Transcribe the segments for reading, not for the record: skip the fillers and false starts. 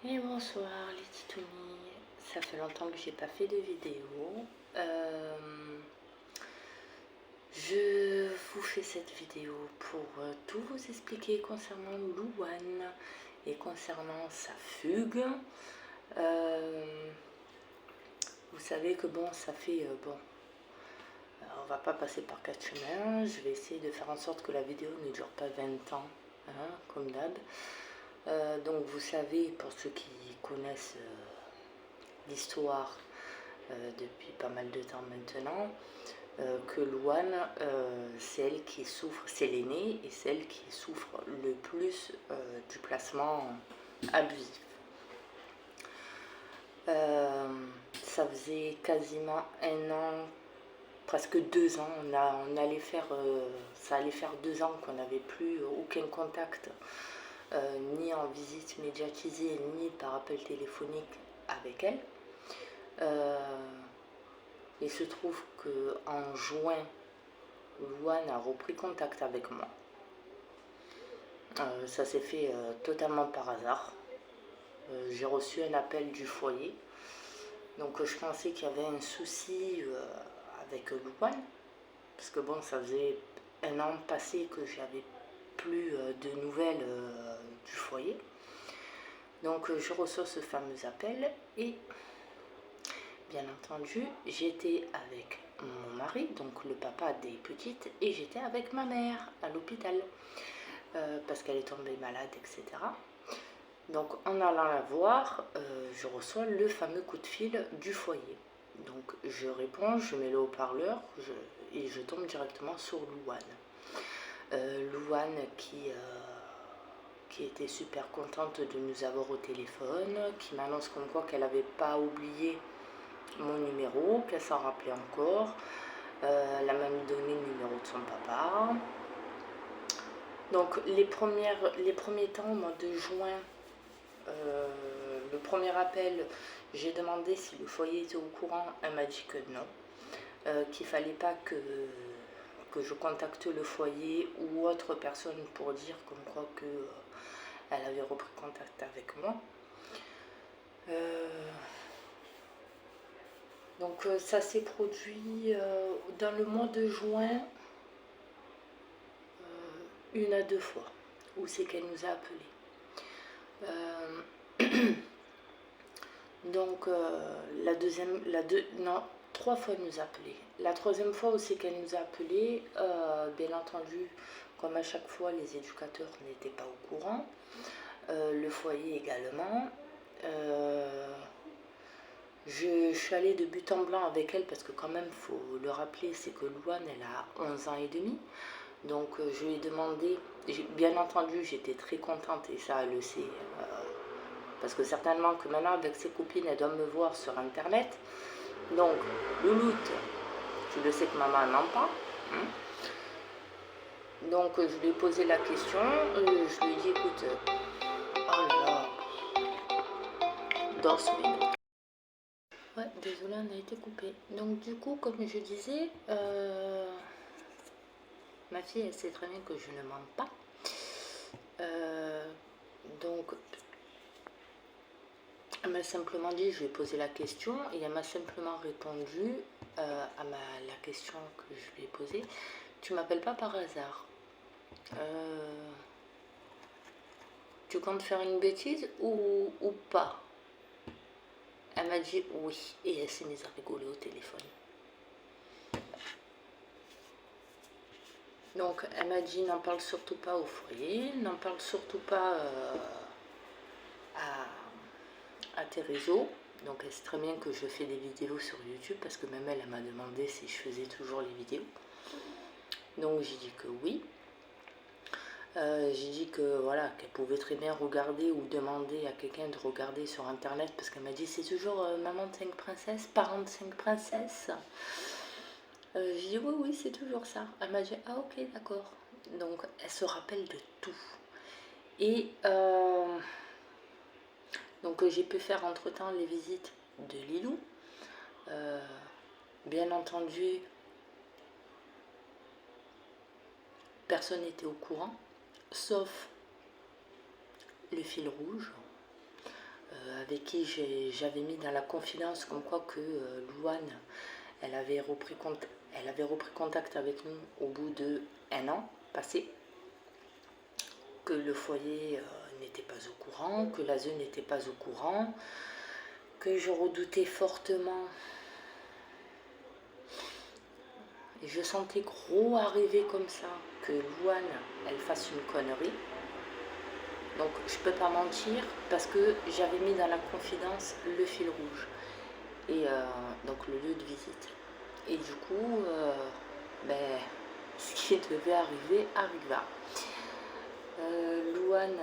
Et bonsoir les titounis, ça fait longtemps que j'ai pas fait de vidéo. Je vous fais cette vidéo pour tout vous expliquer concernant Louane et concernant sa fugue. Vous savez que bon, ça fait on va pas passer par quatre chemins. Je vais essayer de faire en sorte que la vidéo ne dure pas 20 ans, hein, comme d'hab. Donc vous savez, pour ceux qui connaissent l'histoire depuis pas mal de temps maintenant, que Louane, c'est elle qui souffre, c'est l'aînée et c'est elle qui souffre le plus du placement abusif. Ça faisait quasiment 1 an, presque 2 ans, ça allait faire 2 ans qu'on n'avait plus aucun contact, ni en visite médiatisée, ni par appel téléphonique avec elle. Il se trouve qu'en juin, Louane a repris contact avec moi. Ça s'est fait totalement par hasard. J'ai reçu un appel du foyer. Donc je pensais qu'il y avait un souci avec Louane. Parce que bon, ça faisait 1 an passé que j'avais plus de nouvelles du foyer. Donc je reçois ce fameux appel et bien entendu, j'étais avec mon mari, donc le papa des petites, et j'étais avec ma mère à l'hôpital parce qu'elle est tombée malade, etc. Donc en allant la voir, je reçois le fameux coup de fil du foyer. Donc je réponds, je mets le haut-parleur et je tombe directement sur Louane. Louane qui était super contente de nous avoir au téléphone, qui m'annonce comme quoi qu'elle n'avait pas oublié mon numéro, qu'elle s'en rappelait encore. Elle a même donné le numéro de son papa. Donc les premiers temps, au mois de juin, le premier appel, j'ai demandé si le foyer était au courant. Elle m'a dit que non, qu'il ne fallait pas que je contacte le foyer ou autre personne pour dire comme quoi elle avait repris contact avec moi. Donc ça s'est produit dans le mois de juin 1 à 2 fois où c'est qu'elle nous a appelés. Donc non, 3 fois elle nous a appelés. La troisième fois où c'est qu'elle nous a appelés, bien entendu, comme à chaque fois, les éducateurs n'étaient pas au courant, le foyer également. Je suis allée de but en blanc avec elle parce que quand même, il faut le rappeler, c'est que Louane, elle a 11 ans et demi. Donc je lui ai demandé, bien entendu j'étais très contente et ça elle le sait, parce que certainement que maintenant avec ses copines elle doit me voir sur internet. Donc Louloute, tu le sais que maman n'en parle. Hein. Donc je lui ai posé la question, je lui ai dit écoute, oh là là, dans ce minute. Ouais, désolée, on a été coupé. Donc du coup, comme je disais, ma fille, elle sait très bien que je ne mens pas. Donc, elle m'a simplement dit, je lui ai posé la question et elle m'a simplement répondu à la question que je lui ai posée. Tu m'appelles pas par hasard. Tu comptes faire une bêtise ou pas? Elle m'a dit oui et elle s'est mise à rigoler au téléphone. Donc elle m'a dit n'en parle surtout pas au foyer, n'en parle surtout pas à tes réseaux. Donc elle sait très bien que je fais des vidéos sur YouTube parce que même elle m'a demandé si je faisais toujours les vidéos. Donc j'ai dit que oui. J'ai dit que voilà, qu'elle pouvait très bien regarder ou demander à quelqu'un de regarder sur internet parce qu'elle m'a dit c'est toujours maman de 5 princesses, parent de 5 princesses. J'ai dit oui, c'est toujours ça. Elle m'a dit ah ok, d'accord. Donc elle se rappelle de tout. Et donc j'ai pu faire entre temps les visites de Lilou. Bien entendu, personne n'était au courant, sauf le fil rouge. avec qui j'avais mis dans la confidence comme quoi que Louane, elle avait repris contact avec nous au bout de 1 an passé, que le foyer n'était pas au courant, que l'ASE n'était pas au courant, que je redoutais fortement. Et je sentais gros arriver comme ça, que Louane, elle fasse une connerie. Donc je peux pas mentir parce que j'avais mis dans la confidence le fil rouge. Et donc le lieu de visite. Et du coup, ce qui devait arriver arriva. Louane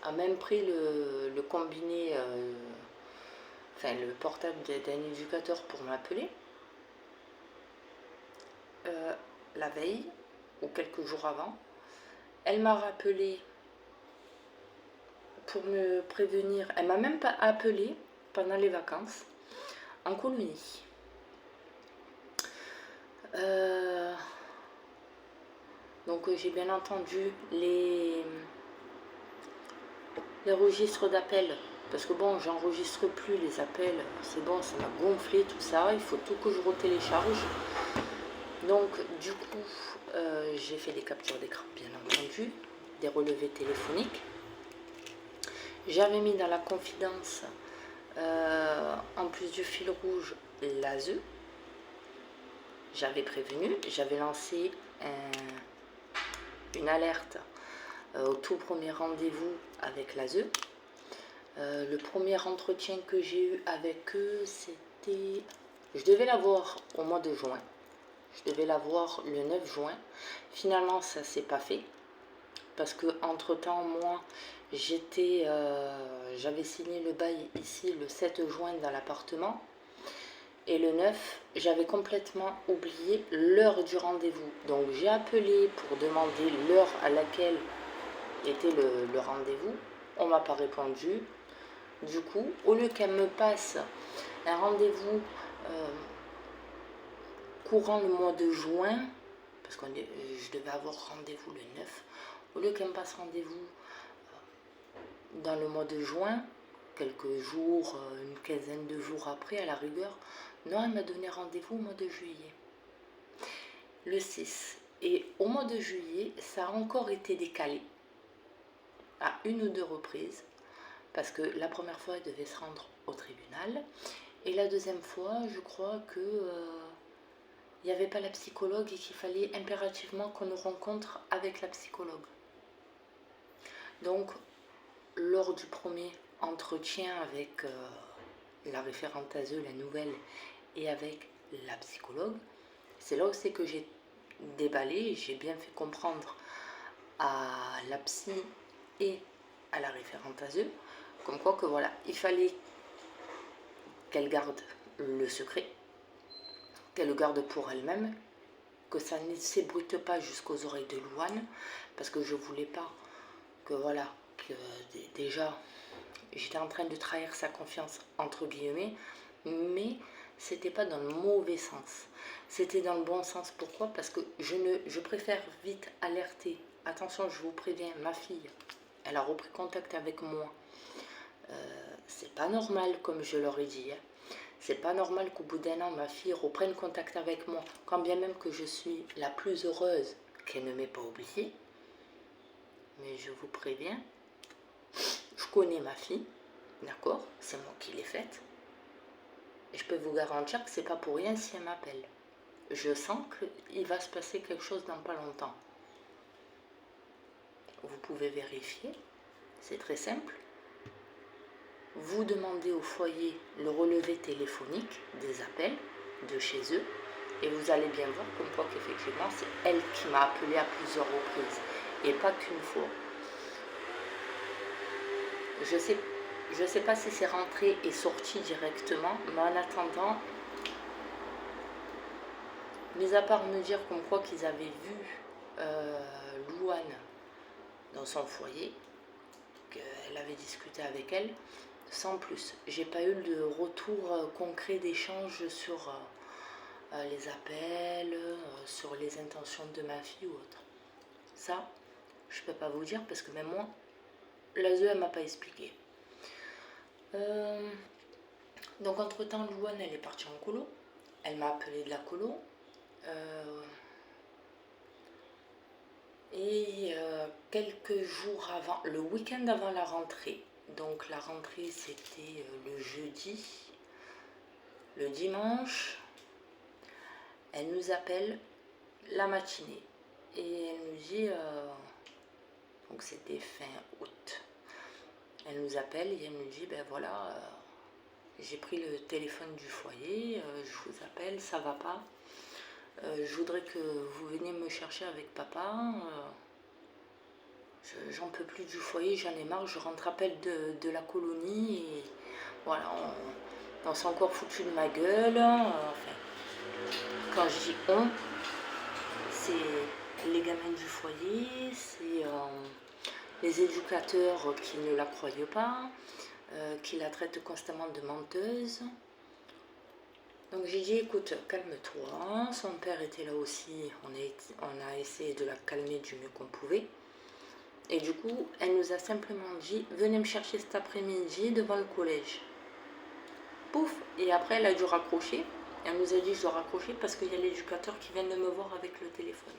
a même pris le combiné, le portable d'un éducateur pour m'appeler. La veille ou quelques jours avant, elle m'a rappelé pour me prévenir. Elle m'a même pas appelé pendant les vacances en colonie. Donc j'ai bien entendu les registres d'appels, parce que bon, j'enregistre plus les appels, c'est bon, ça m'a gonflé tout ça, il faut tout que je retélécharge. Donc du coup, j'ai fait des captures d'écran, bien entendu, des relevés téléphoniques. J'avais mis dans la confidence, en plus du fil rouge, l'ASE. J'avais prévenu, j'avais lancé une alerte au tout premier rendez-vous avec l'ASE. Le premier entretien que j'ai eu avec eux, c'était... Je devais l'avoir au mois de juin. Je devais l'avoir le 9 juin. Finalement, ça ne s'est pas fait. Parce que entre-temps, moi, j'avais signé le bail ici le 7 juin dans l'appartement. Et le 9, j'avais complètement oublié l'heure du rendez-vous. Donc j'ai appelé pour demander l'heure à laquelle était le rendez-vous. On ne m'a pas répondu. Du coup, au lieu qu'elle me passe un rendez-vous courant le mois de juin, parce que je devais avoir rendez-vous le 9, au lieu qu'elle me passe rendez-vous dans le mois de juin, quelques jours, une quinzaine de jours après à la rigueur, non, elle m'a donné rendez-vous au mois de juillet, le 6. Et au mois de juillet, ça a encore été décalé à 1 ou 2 reprises, parce que la première fois, elle devait se rendre au tribunal, et la deuxième fois, je crois que il n'y avait pas la psychologue et qu'il fallait impérativement qu'on nous rencontre avec la psychologue. Donc, lors du premier entretien avec la référente ASE, la nouvelle, et avec la psychologue, c'est là où c'est que j'ai déballé, j'ai bien fait comprendre à la psy et à la référente ASE, comme quoi que voilà, il fallait qu'elle garde le secret, qu'elle le garde pour elle-même, que ça ne s'ébruite pas jusqu'aux oreilles de Louane, parce que je voulais pas que voilà, que déjà j'étais en train de trahir sa confiance entre guillemets, mais c'était pas dans le mauvais sens, c'était dans le bon sens. Pourquoi? Parce que je préfère vite alerter. Attention, je vous préviens, ma fille, elle a repris contact avec moi. C'est pas normal, comme je leur ai dit, hein. C'est pas normal qu'au bout d'1 an, ma fille reprenne contact avec moi, quand bien même que je suis la plus heureuse qu'elle ne m'ait pas oubliée. Mais je vous préviens, je connais ma fille, d'accord? C'est moi qui l'ai faite. Et je peux vous garantir que c'est pas pour rien si elle m'appelle. Je sens qu'il va se passer quelque chose dans pas longtemps. Vous pouvez vérifier, c'est très simple. Vous demandez au foyer le relevé téléphonique des appels de chez eux et vous allez bien voir comme quoi qu'effectivement c'est elle qui m'a appelé à plusieurs reprises et pas qu'une fois. Je sais pas si c'est rentré et sorti directement, mais en attendant, mis à part me dire comme quoi qu'ils avaient vu Louane dans son foyer, qu'elle avait discuté avec elle, sans plus. J'ai pas eu de retour concret d'échange sur les appels, sur les intentions de ma fille ou autre. Ça, je peux pas vous dire parce que même moi, l'ASE elle m'a pas expliqué. Euh, donc entre temps, Louane, elle est partie en colo. Elle m'a appelé de la colo. Quelques jours avant, le week-end avant la rentrée, donc la rentrée c'était le jeudi, le dimanche, elle nous appelle la matinée et elle nous dit, donc c'était fin août, elle nous appelle et elle nous dit, ben voilà, j'ai pris le téléphone du foyer, je vous appelle, ça va pas, je voudrais que vous veniez me chercher avec papa, j'en peux plus du foyer, j'en ai marre, je rentre à peine de la colonie et voilà, on s'est encore foutu de ma gueule. Enfin, quand je dis on, c'est les gamins du foyer, c'est les éducateurs qui ne la croyaient pas, qui la traitent constamment de menteuse. Donc j'ai dit, écoute, calme-toi, son père était là aussi, on a essayé de la calmer du mieux qu'on pouvait. Et du coup, elle nous a simplement dit, venez me chercher cet après-midi devant le collège. Pouf, et après elle a dû raccrocher. Elle nous a dit, je dois raccrocher parce qu'il y a l'éducateur qui vient de me voir avec le téléphone.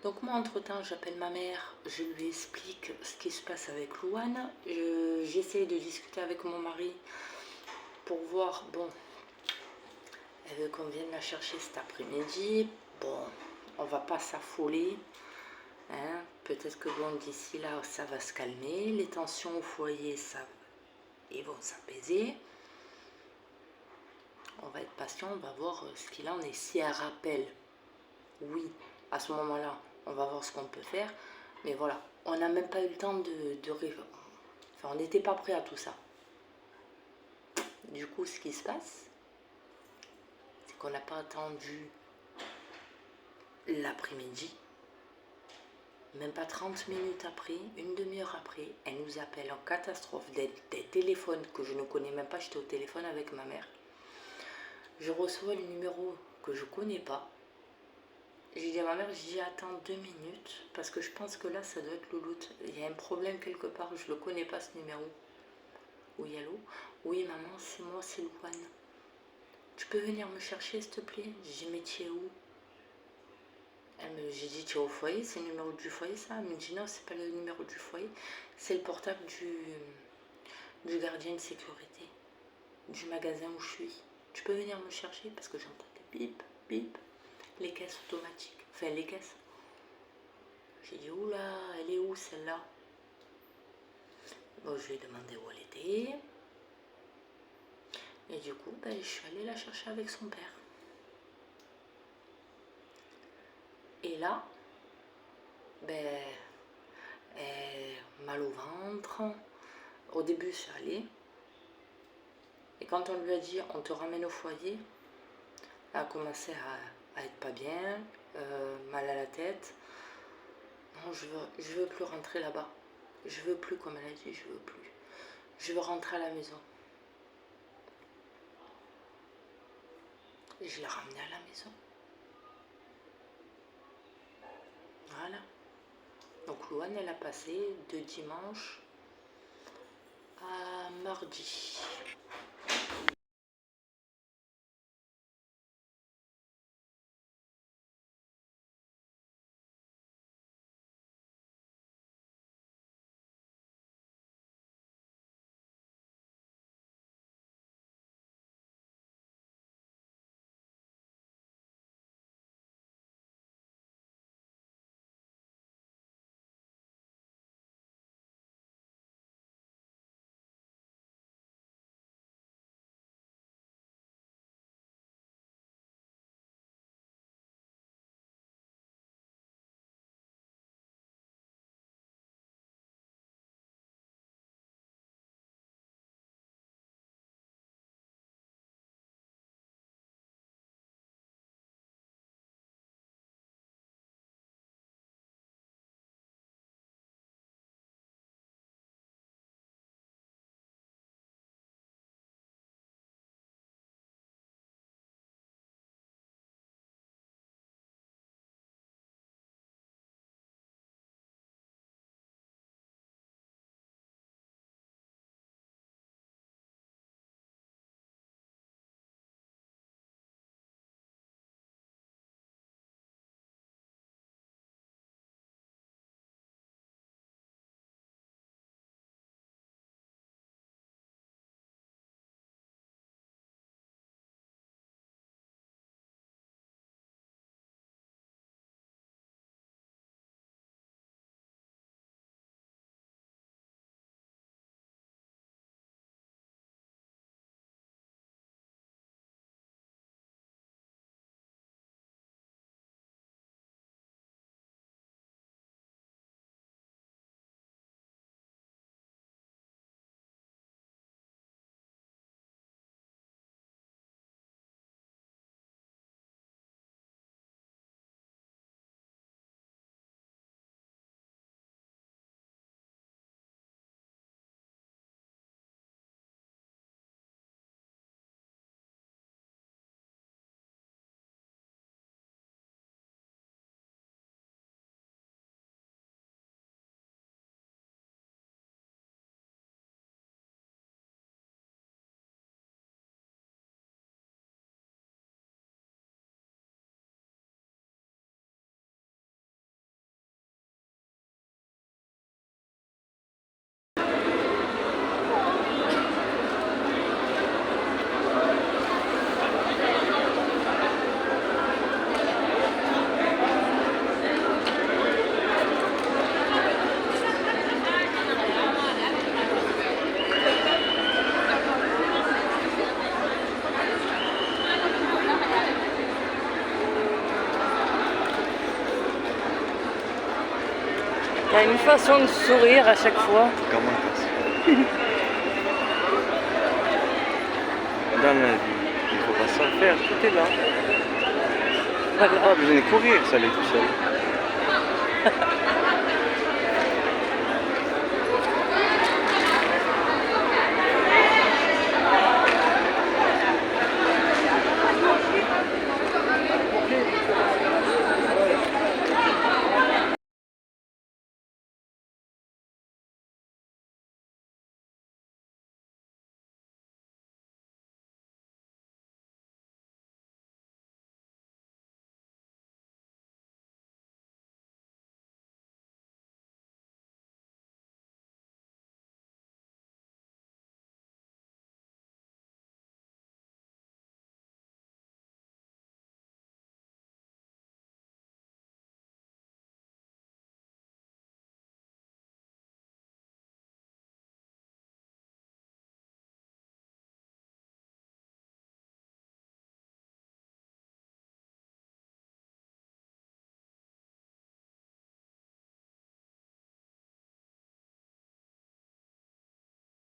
Donc moi, entre-temps, j'appelle ma mère, je lui explique ce qui se passe avec Louane. J'essaie de discuter avec mon mari pour voir, bon, elle veut qu'on vienne la chercher cet après-midi. Bon, on va pas s'affoler. Hein, peut-être que bon, d'ici là, ça va se calmer. Les tensions au foyer, ils vont s'apaiser. On va être patient, on va voir ce qu'il en est. Si elle rappelle, oui, à ce moment-là, on va voir ce qu'on peut faire. Mais voilà, on n'a même pas eu le temps de rêver. Enfin, on n'était pas prêt à tout ça. Du coup, ce qui se passe, c'est qu'on n'a pas attendu l'après-midi. Même pas 30 minutes après, une demi-heure après, elle nous appelle en catastrophe des téléphones que je ne connais même pas. J'étais au téléphone avec ma mère. Je reçois le numéro que je connais pas. J'ai dit à ma mère, j'ai dit attends 2 minutes parce que je pense que là ça doit être Louloute. Il y a un problème quelque part, je le connais pas ce numéro. Oui, allô? Oui maman, c'est moi, c'est Louane. Tu peux venir me chercher s'il te plaît? J'ai dit mais tu es où? J'ai dit tu es au foyer, c'est le numéro du foyer ça? Elle me dit non, c'est pas le numéro du foyer, c'est le portable du gardien de sécurité, du magasin où je suis. Tu peux venir me chercher parce que j'entends des bip, bip, les caisses automatiques, enfin les caisses. J'ai dit oula, elle est où celle-là? Bon, je lui ai demandé où elle était. Et du coup, ben, je suis allée la chercher avec son père. Et là, ben, mal au ventre. Au début, ça allait. Et quand on lui a dit, on te ramène au foyer, elle a commencé à être pas bien, mal à la tête. Non, je veux plus rentrer là-bas. Je veux plus, comme elle a dit, je veux plus. Je veux rentrer à la maison. Et je l'ai ramenée à la maison. Voilà. Donc Louane, elle a passé de dimanche à mardi. a une façon de sourire à chaque fois. Comment ça? Dans la vie, il ne faut pas s'en faire, tout est là. Voilà. Pas besoin de courir, ça allait tout seul.